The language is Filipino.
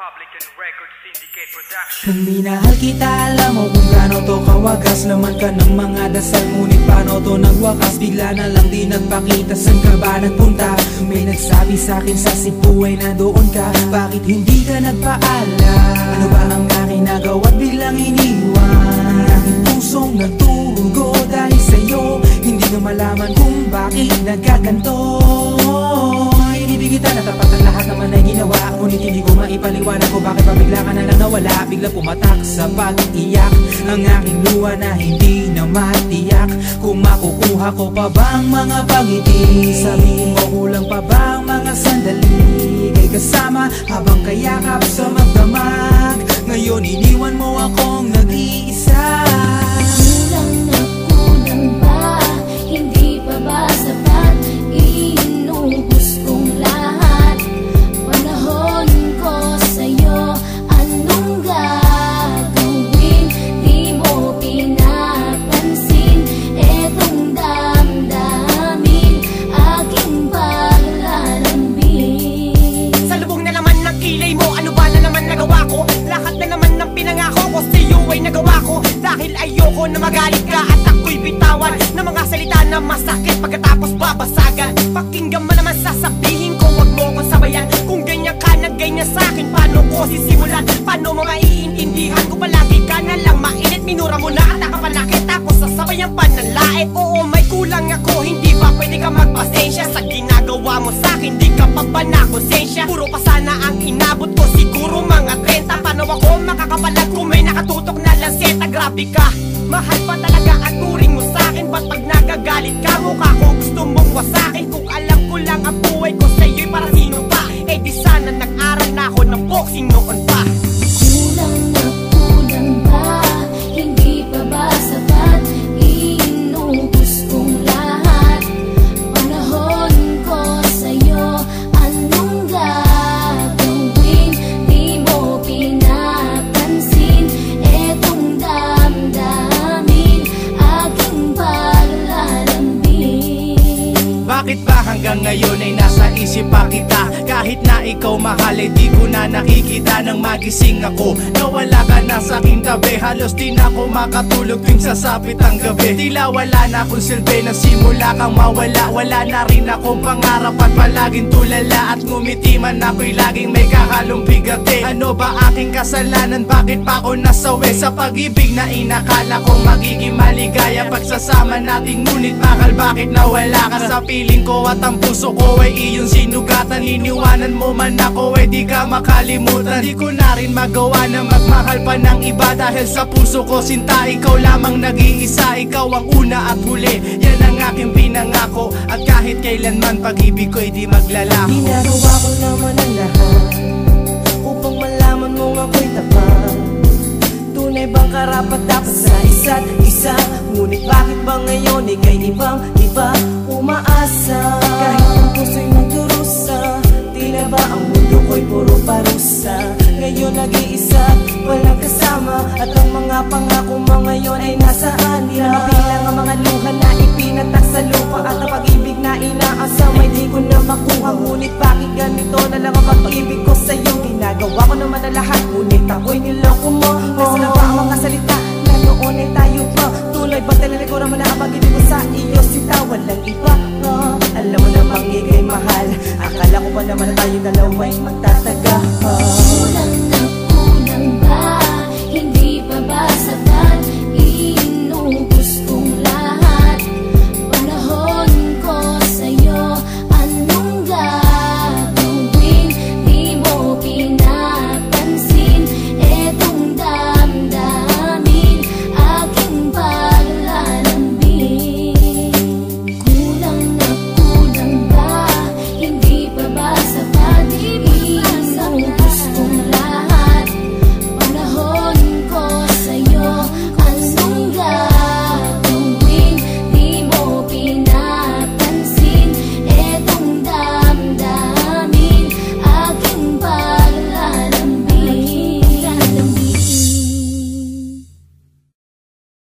Republican Record Syndicate Production. Nang minahal kita, alam mo kung gaano to kawagas. Laman ka ng mga dasal, ngunit paano to nagwakas? Bigla na lang di nagpakita, saan ka ba nagpunta? May nagsabi sa'kin sa Cebu ay nandoon ka. Bakit hindi ka nagpaalam? Ano ba ang aking nagawa't biglang iniwan? Ang aking pusong nagturugo dahil sa'yo. Hindi na malaman kung bakit nagkaganto. Inibig kita na tapat ang lahat naman ay ginawa, ngunit hindi ko maipaliwanag kung bakit pa bigla ka na lang nawala. Bigla pumatak sa pag-iyak ang aking luha na hindi na matiyak. Kung makukuha ko pa bang mga pangiti? Sabihin mo kulang pa bang mga sandali? Kay kasama habang kayakap sa magdamag. Ngayon iniwan mo akong nag-iisa. Kulang na kulang ba? Hindi pa ba sapat? Inubos kong lahat. Panahon ko sa'yo, anong gagawin? Di mo pinapansin etong damdamin, aking paglalambing. Sa lubong na naman ng kilay mo, ano ba na naman nagawa ko? Lahat na naman ng pinangako ko sa'yo ay nagawa ko. Dahil ayoko na magalit ka at ako'y bitawan ng mga salita na masakit pagkatapos babasagan. Pakinggan mo naman sasabihin ko, wag mo ko sabayan. Kung ganyan ka na ganyan sa'kin, paano ko sisimulan? Paano mo maiintindihan ko palagi ka na lang mainit? Minura mo na at nakapanakit, tapos sasabayan pa ng lait. Oo, may kulang ako, hindi ba pwede ka magpasensya? Sa ginagawa mo sa'kin, di ka pa ba nakonsensya? Puro pa sana ang inabot ko, siguro mga 30. Paano ako makakapalag kung may nakatutok na lanseta? Grabe ka, mahal pa talaga ang turing mo sa'kin. Ba't pag nagagalit ka, mukha ko gusto mong wasakin? Kung alam ko lang ang buhay ko sa'yo'y para sino pa? Eh di sana nag-aral na ako ng boxing noon pa. Kulang na kulang ba? Hindi pa ba sapat? Inubos kong lahat. Panahon ko sa'yo, anong gagawin? Di mo pinapansin etong damdamin, aking paglalambing. Bakit ba hanggang ngayon ay nasa isip pa kita? Kahit na ikaw mahal ay di ko na nakikita. Nang magising ako, nawala ka na sa aking tabi. Halos di na ako makatulog tuwing sasapit ang gabi. Tila wala na akong silbi na simula kang mawala. Wala na rin akong pangarap at palaging tulala. At ngumiti man ako'y laging may kahalong bigati. Ano ba aking kasalanan? Bakit pa ako nasawi sa pag-ibig na inakala kong magiging maligaya? Pagsasama nating ngunit bakal bakit nawala ka sa piling ko? At ang puso ko ay iyong sinugatan. Iniwanan mo man ako ay di ka makalimutan. Di ko na rin magawa na magmahal pa ng iba. Dahil sa puso ko sinta, ikaw lamang nag-iisa. Ikaw ang una at huli, yan ang aking pinangako. At kahit kailanman pag-ibig ko ay di maglalaho. Ginagawa ko naman ang lahat upang malaman mong ako'y tapat. Tunay bang karapat dapat sa isa't isa? Ngunit bakit ba ngayon ika'y ibang-iba umaasa? Kahit ang puso'y nagdurusa, tila ba ang mundo ko'y puro parusa? Ngayon nag-iisa, walang kasama. At ang mga pangako mo ngayon ay nasaan? Di na mabilang ang mga luha na ipinatak sa lupa. At ang pag-ibig na inaasam ay di ko na makuha. Ngunit bakit ganito na lang ang pag-ibig ko sa'yo? Ginagawa ko naman na lahat, ngunit ako'y niloko mo. Nasa na ba ang mga salita na noon ay tayo pa? Tulay ba talaga mo na ang pag-ibig ko sa iyo? Sinta, walang iba. Alam mo namang ika'y mahal. Akala ko pa naman na tayo dalawa'y magtataga.